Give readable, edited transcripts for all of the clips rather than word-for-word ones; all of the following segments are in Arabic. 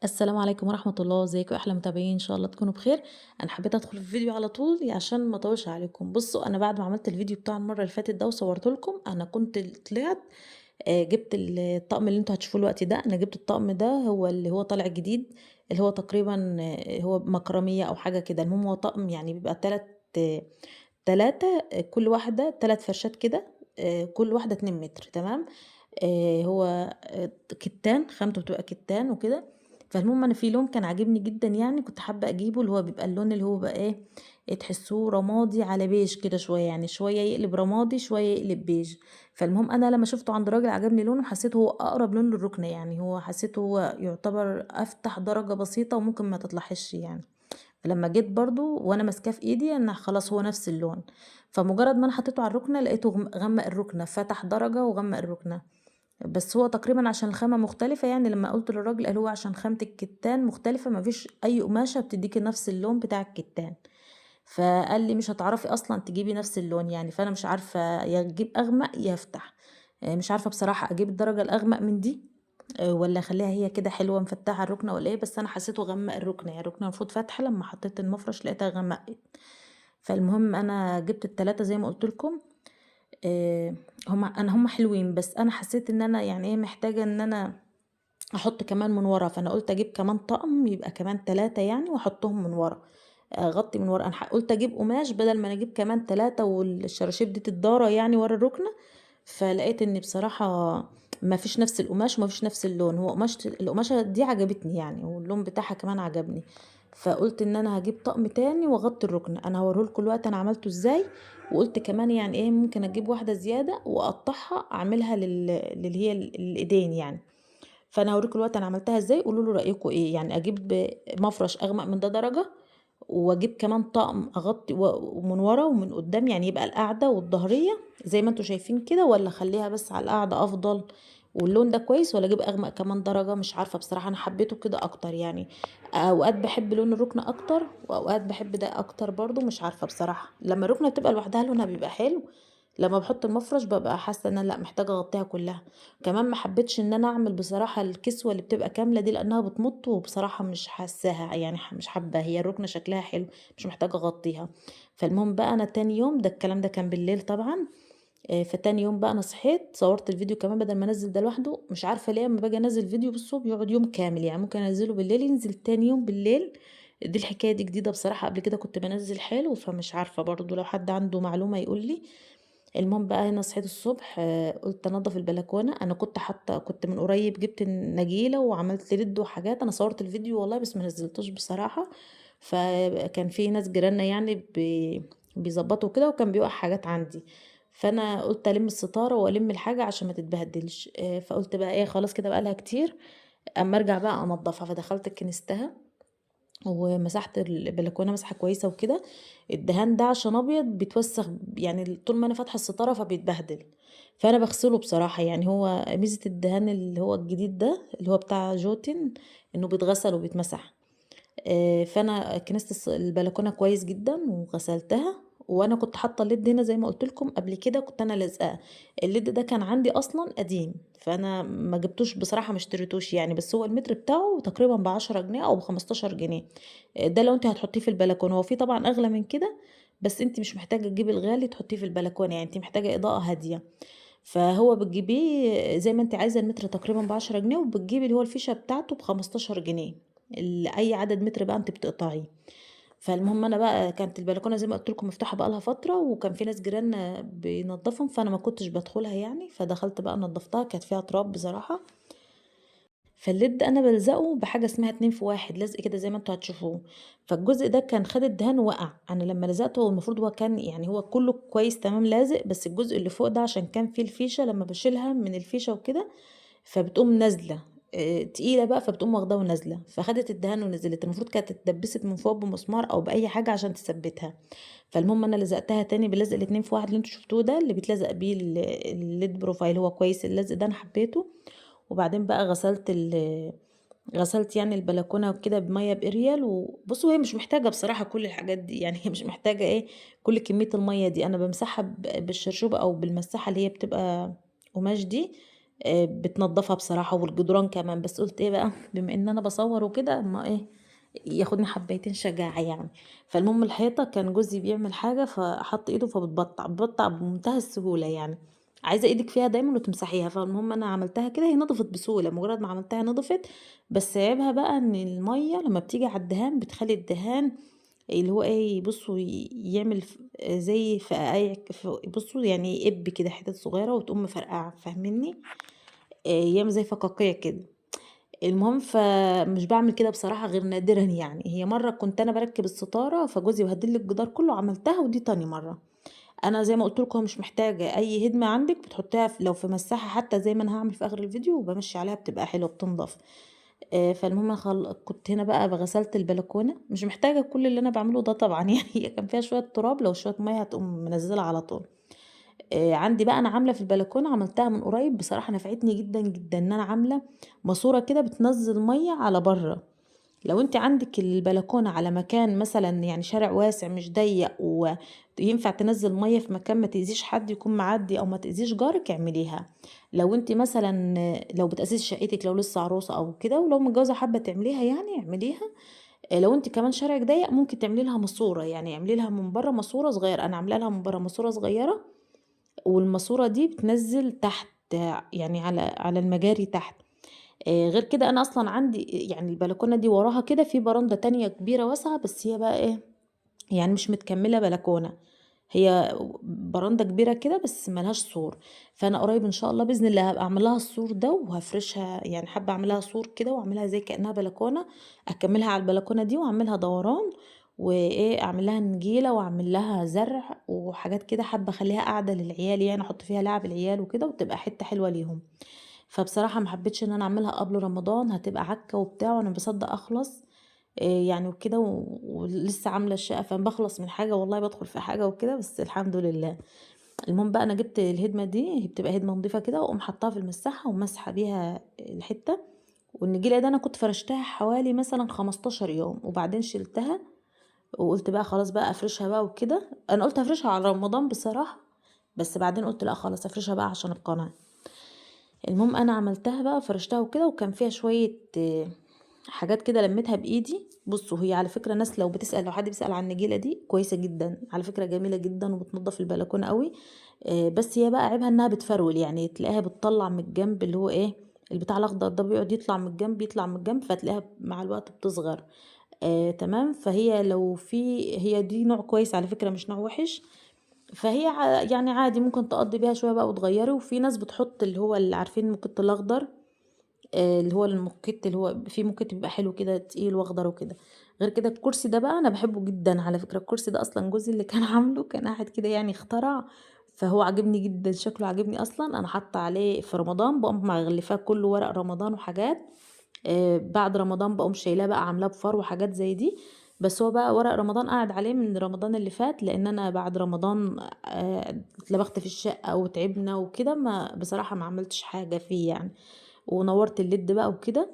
السلام عليكم ورحمة الله، ازيكم يا أحلى متابعين، إن شاء الله تكونوا بخير. أنا حبيت أدخل في الفيديو على طول عشان ما أطولش عليكم. بصوا، أنا بعد ما عملت الفيديو بتاع المرة اللي فاتت ده وصورته لكم، أنا كنت طلعت جبت الطقم اللي انتوا هتشوفوه الوقت ده. أنا جبت الطقم ده، هو اللي هو طالع جديد، اللي هو تقريبا هو مكرمية أو حاجة كده. المهم هو طقم يعني بيبقى تلاتة، كل واحدة 3 فرشات كده، كل واحدة 2 متر، تمام. هو كتان، خامته بتبقى كتان وكده. فالمهم أنا في لون كان عاجبني جدًا يعني، كنت حابة أجيبه، اللي هو بيبقى اللون اللي هو بقى تحسّوه رمادي على بيج كده شوية، يعني شوية يقلب رمادي، شوية يقلب بيج. فالمهم أنا لمّا شُفته عند راجل عجبني لونه، حسّيته هو أقرب لون للرُكنة، يعني هو حسّيته هو يعتبر أفتح درجة بسيطة وممكن ما تتلاحظش يعني. فلمّا جيت برضه وأنا ماسكاه في إيدي، أنا خلاص هو نفس اللون. فمجرّد ما أنا حطيته على الرُكنة لقيته غمّق الرُكنة، فتح درجة وغمّق الرُكنة. بس هو تقريبًا عشان الخامة مختلفة، يعني لمّا قُلت للراجل قال هو عشان خامة الكتان مختلفة، ما فيش أي قماشة بتدّيكِ نفس اللون بتاع الكتان. فقال لي: "مش هتعرفي أصلًا تجيبي نفس اللون يعني." فأنا مش عارفة يا تجيب أغمق يا أفتح. مش عارفة بصراحة أجيب الدرجة الأغمق من دي، والّا أخلّيها هي كده حلوة مفتحة على الركنة والّا إيه. بس أنا حسيته غمّق الركنة، يعني الركنة المفروض فاتحة، لمّا حطيت المفرش لقيتها غمقِت. فالمهم أنا جبت ال3 زي ما قُلت لكم. آآ هُم حلوين، بس أنا حسيت إن أنا يعني محتاجة إن أنا أحُط كمان من ورا. فأنا قُلت أجيب كمان طقم يبقى كمان 3 يعني وأحطهم من ورا، أغطّي من ورا. أنا قُلت أجيب قماش بدل ما أنا أجيب كمان 3 والشراشيب دي تتضارة يعني ورا الرُكنة. فلقيت إن بصراحة ما فيش نفس القماش وما فيش نفس اللون. هو القماشة دي عجبتني يعني، واللون بتاعها كمان عجبني. فقُلت إن أنا هاجيب طقم تاني وأغطّي الرُكنة. أنا هاوريه لكم دلوقتي أنا عملته إزاي. وقُلت كمان يعني ممكن أجيب واحدة زيادة وأقطّعها أعملها للي هي الإيدين يعني. فأنا هاوريكم دلوقتي أنا عملتها إزاي، قولوا لي رأيكم إيه. يعني أجيب مفرش أغمق من ده درجة، وأجيب كمان طقم أغطي ومن ورا ومن قدام، يعني يبقى القاعدة والضهرية زي ما أنتم شايفين كده، والّا أخلّيها بس على القاعدة أفضل واللون ده كويس، والّا أجيب أغمق كمان درجة. مش عارفة بصراحة، أنا حبيته كده أكتر يعني. أوقات باحب لون الركنة أكتر، وأوقات باحب ده أكتر برضه، مش عارفة بصراحة. لمّا الركنة بتبقى لوحدها لونها بيبقى حلو، لمّا باحط المفرش بابقى حاسة إن أنا لأ، محتاجة أغطيها كلها. كمان ما حبيتش إن أنا أعمل بصراحة الكسوة اللي بتبقى كاملة دي، لأنها بتمُط، وبصراحة مش حاساها يعني، مش حابة. هي الركنة شكلها حلو، مش محتاجة أغطيها. فالمهم بقى أنا تاني يوم، ده الكلام ده كان بالليل طبعًا. فتاني يوم بقى أنا صحيت صوّرت الفيديو كمان بدل ما أنزّل ده لوحده. مش عارفة ليه أمّا باجي أنزّل فيديو بُصّوا بيقعد يوم كامل، يعني ممكن أنزّله بالليل ينزل تاني يوم بالليل. دي الحكاية دي جديدة بصراحة، قبل كده كنت بانزّل حلو، فمش عارفة برضه لو حد عنده معلومة يقول لي. المهم بقى هنا صحيت الصبح، قُلت أنضّف البلكونة. أنا كنت من قريب جِبت النجيلة وعملت ليد وحاجات. أنا صوّرت الفيديو والله بس ما نزّلتوش بصراحة. فكان في ناس جيراننا يعني بيضبّطوا كده، وكان بيُقع حاجات عندي. فأنا قُلت ألِم الستارة وألِم الحاجة عشان ما تتبهدلش. فقُلت بقى خلاص كده بقى لها كتير، أمّا أرجع بقى أنضّفها. فدخلت كنستها ومسحت البلكونة مسحة كويسة وكده. الدهان ده عشان أبيض بيتوسخ يعني طول ما أنا فاتحة الستارة فبيتبهدل. فأنا باغسله بصراحة، يعني هو ميزة الدهان اللي هو الجديد ده اللي هو بتاع جوتن إنه بيتغسل وبيتمسح. فأنا كنست البلكونة كويس جدًا وغسلتها. وأنا كنت حاطة الليد هنا زي ما قُلت لكم قبل كده، كنت أنا لازقاه. الليد ده كان عندي أصلًا قديم، فأنا ما جبتوش بصراحة، ما اشتريتوش يعني. بس هو المتر بتاعه تقريبًا ب10 جنيه أو ب15 جنيه. ده لو أنتِ هتحطيه في البلكونة. هو في طبعًا أغلى من كده، بس أنتِ مش محتاجة تجيبي الغالي تحطيه في البلكونة، يعني أنتِ محتاجة إضاءة هادية. فهو بتجيبيه زي ما أنتِ عايزة، المتر تقريبًا ب10 جنيه، وبتجيبي اللي هو الفيشة بتاعته ب15 جنيه، أي عدد متر بقى أنتِ بتقطعيه. فالمهم أنا بقى كانت البلكونة زي ما قُلت لكم مفتوحة بقى لها فترة، وكان في ناس جيراننا بينضفوا، فأنا ما كنتش بادخلها يعني. فدخلت بقى نضفتها، كانت فيها تراب بصراحة. فالليد أنا بالزقه بحاجة اسمها 2 في 1 لزق كده زي ما أنتم هتشوفوه. فالجزء ده كان خد الدهان ووقع. أنا لمّا لزقته هو المفروض هو كان يعني هو كلّه كويس تمام لازق، بس الجزء اللي فوق ده عشان كان فيه الفيشة لمّا باشيلها من الفيشة وكده، فبتقوم نازلة تقيلة بقى، فبتقوم واخداه ونازلة. فخدت الدهان ونزلت. المفروض كانت اتدبست من فوق بمسمار أو بأي حاجة عشان تثبتها. فالمهم أنا لزقتها تاني باللزق ال2 في 1 اللي أنتم شفتوه ده، اللي بيتلزق بيه الLED profile. هو كويس اللزق ده، أنا حبيته. وبعدين بقى غسلت يعني البلكونة وكده بمَيّة بإريال. وبُصّوا هي مش محتاجة بصراحة كل الحاجات دي، يعني هي مش محتاجة كل كمية المَيّة دي. أنا بامسحها بالشرشوبة أو بالمساحة اللي هي بتبقى قماش دي. بتنضفها بصراحة، والجدران كمان. بس قلت ايه بقى، بما ان انا بصور وكده، اما ايه ياخدني حبيتين شجاعة يعني. فالمهم الحيطة كان جوزي بيعمل حاجة فحط ايده بتبطع بمنتهى السهولة يعني. عايزة ايدك فيها دايما وتمسحيها. فالمهم انا عملتها كده، هي نضفت بسهولة، مجرد ما عملتها نضفت. بس عيبها بقى ان المية لما بتيجي على الدهان بتخلي الدهان اللي هو ايه، بصوا يعمل زي فقايع، بصوا يعني يقب كده حتت صغيرة وتقوم مفرقعة، فاهميني؟ يعمل زي فقاقيع كده. المهم فمش بعمل كده بصراحة غير نادرا يعني. هي مرة كنت انا بركب الستارة فجوزي بهدل لي الجدار كله، عملتها، ودي تاني مرة. انا زي ما قلت لكم مش محتاجة اي هدمة عندك، بتحطيها لو في مساحة حتى زي ما انا هعمل في اخر الفيديو، وبمشي عليها بتبقى حلوة بتنضف. فالمهم كنت هنا بقى غسلت البلكونة، مش محتاجة كل اللي انا بعمله ده طبعا يعني. هي كان فيها شوية تراب، لو شوية مية هتقوم منزلة على طول. عندي بقى انا عامله في البلكونه، عملتها من قريب بصراحه، نفعتني جدا جدا. ان انا عامله ماسوره كده بتنزل ميه على بره. لو انت عندك البلكونه على مكان مثلا يعني شارع واسع مش ضيق، وينفع تنزل ميه في مكان ما تاذيش حد يكون معدي او ما تاذيش جارك، اعمليها. لو انت مثلا لو بتاسسي شقتك، لو لسه عروسه او كده، ولو متجوزه حابه تعمليها يعني اعمليها. لو انت كمان شارعك ضيق ممكن تعملي لها ماسوره، يعني اعملي لها من بره ماسوره صغيره. انا عامله لها من بره ماسوره صغيره، والماسورة دي بتنزل تحت، يعني على المجاري تحت. غير كده انا اصلا عندي يعني البلكونة دي وراها كده في برندة تانية كبيرة واسعة، بس هي بقى ايه، يعني مش متكملة بلكونة. هي برندة كبيرة كده بس ملهاش سور. فانا قريب ان شاء الله باذن الله هبقى اعمل لها السور ده وهفرشها، يعني حابة اعملها سور كده واعملها زي كأنها بلكونة، اكملها على البلكونة دي واعملها دوران، وايه اعمل لها نجيلة واعمل لها زرع وحاجات كده. حابة اخليها قاعدة للعيال، يعني احط فيها لعب العيال وكده، وتبقى حتة حلوة ليهم. فبصراحة ما حبيتش ان انا اعملها قبل رمضان، هتبقى عكة وبتاع، وانا بصدق اخلص يعني وكده، ولسه عامله الشقه، فبخلص من حاجه والله بدخل في حاجه وكده، بس الحمد لله. المهم بقى انا جبت الهدمه دي، هي بتبقى هدمه نظيفه كده، واقوم حطاها في المساحه ومسحه بيها الحته. والنجيله ده انا كنت فرشتها حوالي مثلا 15 يوم، وبعدين شلتها وقلت بقى خلاص بقى افرشها بقى وكده. انا قلت افرشها على رمضان بصراحه، بس بعدين قلت لا خلاص افرشها بقى عشان القناه. المهم انا عملتها بقى فرشتها وكده، وكان فيها شويه حاجات كده لميتها بايدي. بصوا هي على فكره، ناس لو بتسال، لو حد بيسال عن النجيله دي كويسه جدا على فكره، جميله جدا وبتنضف البلكونه قوي. بس هي بقى عيبها انها بتفرول، يعني تلاقيها بتطلع من الجنب اللي هو ايه، البتاع الاخضر ده بيقعد يطلع من الجنب يطلع من الجنب، فتلاقيها مع الوقت بتصغر. تمام. فهي لو في، هي دي نوع كويس على فكره مش نوع وحش. فهي يعني عادي ممكن تقضي بيها شويه بقى وتغيري. وفي ناس بتحط اللي هو اللي عارفين الموكيت الاخضر، اللي هو الموكيت اللي هو في موكيت بيبقى حلو كده تقيل واخضر وكده. غير كده الكرسي ده بقى انا بحبه جدا على فكره. الكرسي ده اصلا جوزي اللي كان عامله، كان قاعد كده يعني اخترع، فهو عجبني جدا، شكله عجبني اصلا. انا حاطه عليه في رمضان بقوم مغلفاه كله ورق رمضان وحاجات. بعد رمضان بقوم شايلاه بقى عاملاه بفر وحاجات زي دي. بس هو بقى ورق رمضان قاعد عليه من رمضان اللي فات، لان انا بعد رمضان اتلبخت في الشقه وتعبنا وكده، ما بصراحه ما عملتش حاجه فيه يعني. ونورت الليد بقى وكده،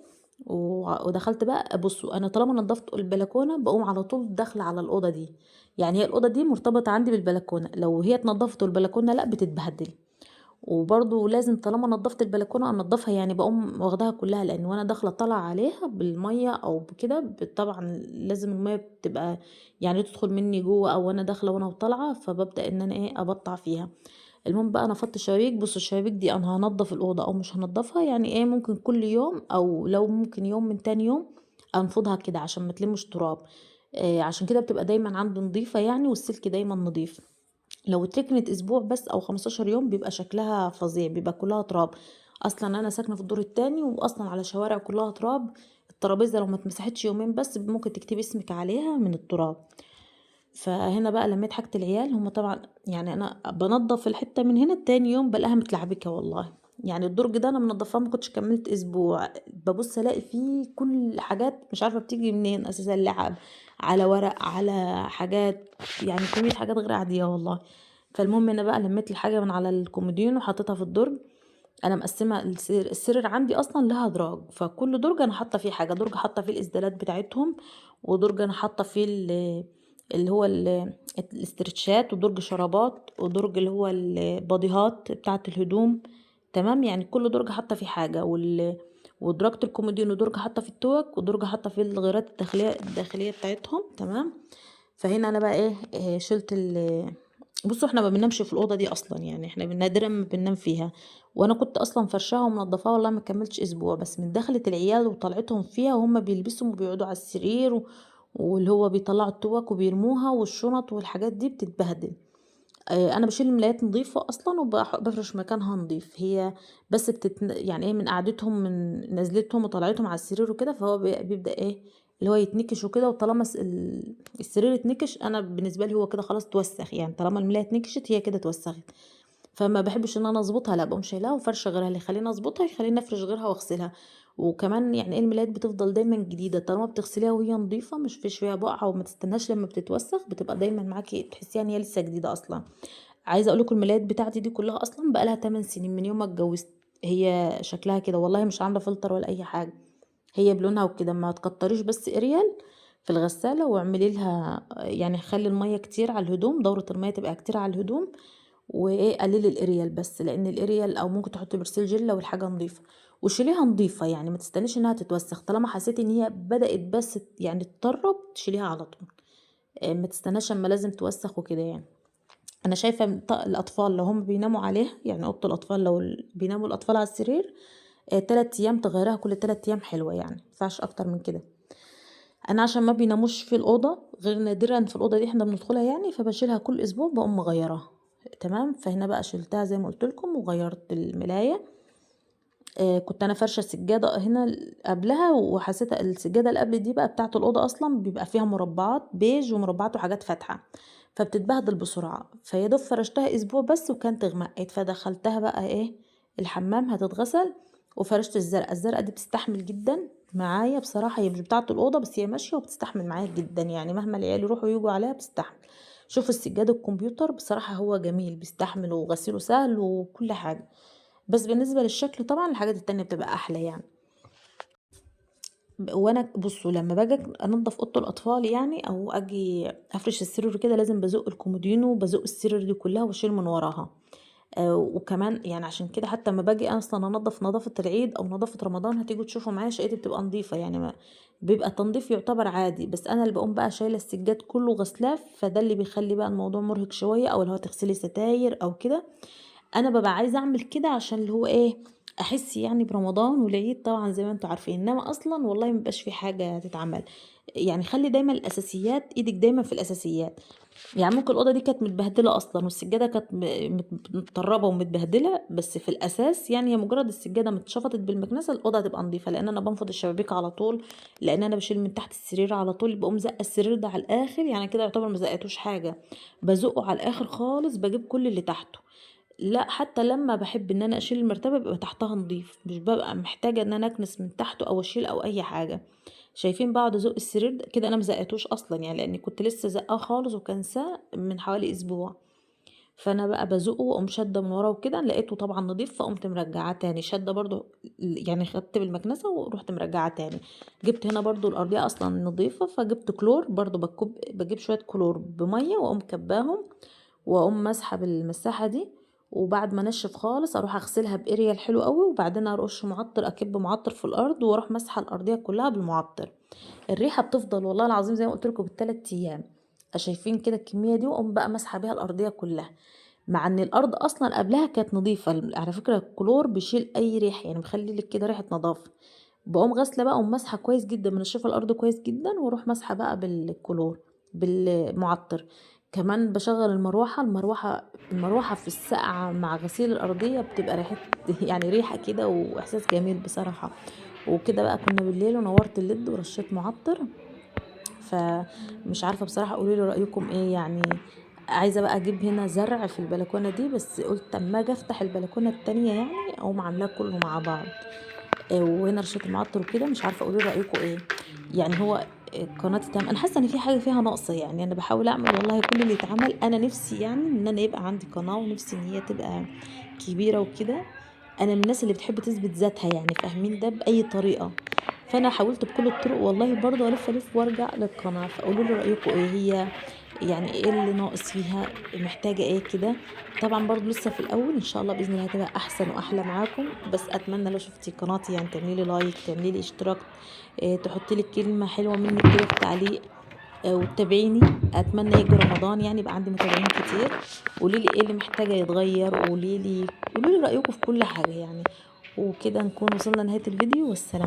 ودخلت بقى. بصوا انا طالما نضفت البلكونه بقوم على طول داخله على الاوضه دي. يعني هي الاوضه دي مرتبطه عندي بالبلكونه، لو هي اتنضفت والبلكونه لا بتتبهدل. وبرضو لازم طالما نضفت البلكونه انضفها، يعني بقوم واخداها كلها، لان وانا داخله طالعه عليها بالميه او بكده طبعا لازم الميه بتبقى يعني تدخل مني جوه، او انا داخله وانا طالعه، فببدا ان انا ايه ابطع فيها. المهم بقى نفضت الشبابيك. بصوا الشبابيك دي انا هنضف الاوضه او مش هنضفها يعني ايه، ممكن كل يوم، او لو ممكن يوم من تاني يوم انفضها كده عشان ما تلمش تراب. عشان كده بتبقى دايما عنده نظيفه يعني، والسلك دايما نظيف. لو اتركنت اسبوع بس او 15 يوم بيبقى شكلها فظيع، بيبقى كلها تراب. اصلا انا ساكنه في الدور التاني، واصلا على شوارع كلها تراب. الترابيزه لو ما اتمسحتش يومين بس ممكن تكتبي اسمك عليها من التراب. فهنا بقى لميت حاجة العيال، هم طبعا يعني انا بنضف الحتة من هنا، تاني يوم بلاقيها متلعبكة والله. يعني الدرج ده انا منضفاه ما كنتش كملت اسبوع، ببص الاقي فيه كل حاجات مش عارفة بتيجي منين اساسا، لعب على ورق على حاجات، يعني كمية حاجات غير عادية والله. فالمهم انا بقى لميت الحاجة من على الكومودين وحطيتها في الدرج. انا مقسمه السرير عندي اصلا لها دراج، فكل درج انا حاطه فيه حاجه. درج حاطه فيه الاسدالات بتاعتهم، ودرج انا حاطه فيه اللي هو الاسترتشات، ودرج شرابات، ودرج اللي هو الباديهات بتاعه الهدوم. تمام، يعني كل درج حاطة فيه حاجة، ودرجة الكومودينو درج حاطة فيه التوك، ودرج حاطة فيه الغيارات الداخلية بتاعتهم. تمام. فهنا أنا بقى إيه، شِلت بُصّوا إحنا ما بننامش في الأوضة دي أصلًا، يعني إحنا نادرًا ما بننام فيها، وأنا كنت أصلًا فارشاها ومنضفاها والله ما كمّلتش أسبوع، بس من دخلة العيال وطلعتهم فيها وهُم بيلبسوا وبيقعدوا على السرير واللي هو بيطلّعوا التوَّك وبيرموها والشنط والحاجات دي بتتبهدل. أنا باشيل الملايات نضيفة أصلًا بافرش مكانها نضيف، هي بس يعني إيه، من قعدتهم من نزلتهم وطلعتهم على السرير وكده، فهو بيبدأ إيه، اللي هو يتنكش وكده، وطالما السرير اتنكش أنا بالنسبة لي هو كده خلاص اتوسخ، يعني طالما الملاية اتنكشت هي كده اتوسخت، فما باحبش إن أنا أضبطها، لأ باقوم شايلاها وفارشة غيرها، اللي يخلّيني أضبطها يخلّيني أفرش غيرها واغسلها. وكمان يعني إيه، الملايات بتفضل دايمًا جديدة، طالما بتغسليها وهي نضيفة مش فيش فيها بقعة وما تستناش لمّا بتتوسخ، بتبقى دايمًا معاكِ تحسيها إن هي لسه جديدة أصلًا. عايزة أقول لكم الملايات بتاعتي دي كلّها أصلًا بقى لها 8 سنين من يوم ما اتجوزت، هي شكلها كده والله مش عاملة فلتر ولا أي حاجة، هي بلونها وكده. ما تكتريش بس Ariel في الغسالة واعملي لها يعني خلّي المَيّة كتير على الهدوم، دورة المَيّة تبقى كتير على الهدوم، وإيه قللي الأريال بس، لإن الأريال أو ممكن تحطي برسيل جل لو الحاجة نضيفة، وشيليها نضيفة يعني ما تستنيش إنها تتوسخ، طالما حسيتِ إن هي بدأت بس يعني تطرّب شيليها على طول، ما تستناش أمّا لازم توسخ وكده يعني. أنا شايفة الأطفال لو هُم بيناموا عليها، يعني أوضة الأطفال لو بيناموا الأطفال على السرير 3 أيام تغيّريها كل 3 أيام حلوة يعني، ما ينفعش أكتر من كده. أنا عشان ما بيناموش في الأوضة غير نادرًا في الأوضة دي إحنا بندخلها يعني، فباشيلها كل أسبوع باقوم مغيّراها. تمام. فهنا بقى شِلتها زي ما قُلت لكم وغيّرت الملاية. كنت أنا فارشة سجادة هنا قبلها وحسيت السجادة اللي قبل دي بقى بتاعة الأوضة أصلًا بيبقى فيها مربعات بيج ومربعات وحاجات فاتحة، فبتتبهدل بسرعة، فيا دوب فرشتها أسبوع بس وكانت اغمقِت، فدخلتها بقى إيه الحمام هتتغسل وفرشت الزرقا. الزرقا دي بتستحمل جدًا معايا بصراحة، هي مش بتاعة الأوضة بس هي ماشية وبتستحمل معايا جدًا، يعني مهما العيال يروحوا وييجوا عليها بتستحمل. شوفوا السجاد الكمبيوتر بصراحة هو جميل بيستحمل وغسيله سهل وكل حاجة. بس بالنسبة للشكل طبعًا الحاجات التانية بتبقى أحلى يعني. وأنا بُصّوا لمّا باجي أنضّف أوضة الأطفال يعني أو آجي أفرش السرير وكده لازم بازُق الكومودينو وبازُق السرير دي كلّها واشيل من وراها. وكمان يعني عشان كده حتى أمّا باجي أصلًا أنضّف نضافة العيد أو نضافة رمضان هتيجوا تشوفوا معايا شقتي بتبقى نضيفة، يعني ما بيبقى تنضيف يعتبر عادي، بس أنا اللي باقوم بقى شايلة السجاد كلّه غاسلاه، فده اللي بيخلّي بقى الموضوع مُرهق شوية أو اللي هو تغسلي ستاير أو كده. أنا بابقى عايزة أعمل كده عشان اللي هو إيه، أحس يعني برمضان والعيد طبعًا زي ما أنتم عارفين، إنما أصلًا والله ما بيبقاش في حاجة تتعمل، يعني خلّي دايمًا الأساسيات إيدِك دايمًا في الأساسيات، يعني ممكن الأوضة دي كانت متبهدلة أصلًا والسجادة كانت متطربة ومتبهدلة، بس في الأساس يعني هي مجرد السجادة ما اتشفطت بالمكنسة الأوضة هتبقى نضيفة، لإن أنا بانفض الشبابيك على طول، لإن أنا باشيل من تحت السرير على طول، باقوم زاقة السرير ده على الآخر، يعني كده يعتبر ما زقّيتوش حاجة، بازُقّه على الآخر خالص، باجيب كل اللي تحته. لأ، حتى لمّا باحب إن أنا أشيل المرتبة بيبقى تحتها نضيف، مش بابقى محتاجة إن أنا أكنس من تحته أو أشيل أو أي حاجة. شايفين باقعد أزُق السرير كده أنا ما زقّيتوش أصلًا يعني، لإني كنت لسه زاقاه خالص وكنساه من حوالي أسبوع، فأنا بقى بازُقه وأقوم شادة من ورا وكده، لقيته طبعًا نضيف فقُمت مرجعاه تاني، شادة برضه يعني خدت بالمكنسة ورُحت مرجعاه تاني. جِبت هنا برضه الأرضية أصلًا نضيفة، فجِبت كلور برضه باجيب شوية كلور بمَيّة وأقوم كبّاهم وأقوم ماسحة بالمساحة دي، وبعد ما أنشّف خالص أروح أغسلها بإريال حلو أوي، وبعدين أرُش معطّر أكِب معطّر في الأرض وأروح ماسحة الأرضية كلّها بالمعطّر. الريحة بتفضل والله العظيم زي ما قُلت لكم بال3 أيام. شايفين كده الكمية دي، وأقوم بقى ماسحة بيها الأرضية كلّها، مع إن الأرض أصلًا قبلها كانت نضيفة، على فكرة الكلور بيشيل أي ريحة، يعني بيخلّي لِك كده ريحة نضافة. باقوم غاسلة بقى وماسحة كويس جدًا، منشّفة الأرض كويس جدًا، وأروح ماسحة بقى بالكلور، بالمعطر. كمان باشغّل المروحة في السقعة مع غسيل الأرضية بتبقى يعني ريحة كده وإحساس جميل بصراحة. وكده بقى كنا بالليل ونوّرت الليد ورشّيت معطر، فمش عارفة بصراحة قولوا لي رأيكم إيه يعني. عايزة بقى أجيب هنا زرع في البلكونة دي، بس قُلت أمّا آجي أفتح البلكونة التانية يعني أقوم عاملاه كلّه مع بعض. وهنا رشة المعطر وكده، مش عارفة قولوا لي رأيكم إيه. يعني هو قناتي أنا حاسة إن في حاجة فيها ناقصة، يعني أنا باحاول أعمل والله كل اللي يتعمل، أنا نِفْسي يعني إن أنا يبقى عندي قناة ونِفْسي إن هي تبقى كبيرة وكده. أنا من الناس اللي بتحب تثبت ذاتها يعني فاهمين ده بأي طريقة، فانا حاولت بكل الطرق والله برضه الف وارجع للقناه. فقولوا لي رايكم ايه هي، يعني ايه اللي ناقص فيها، محتاجه ايه كده. طبعا برضه لسه في الاول، ان شاء الله باذن الله هتبقى احسن واحلى معاكم. بس اتمنى لو شفتي قناتي يعني تعملي لي لايك، تعملي لي اشتراك، تحطي لي كلمه حلوه منك كده في تعليق، وتتابعيني. اتمنى يجي رمضان يعني يبقى عندي متابعين كتير. قولي لي ايه اللي محتاجه يتغير، قولي لي رايكم في كل حاجه يعني. وكده نكون وصلنا لنهايه الفيديو، والسلام عليكم.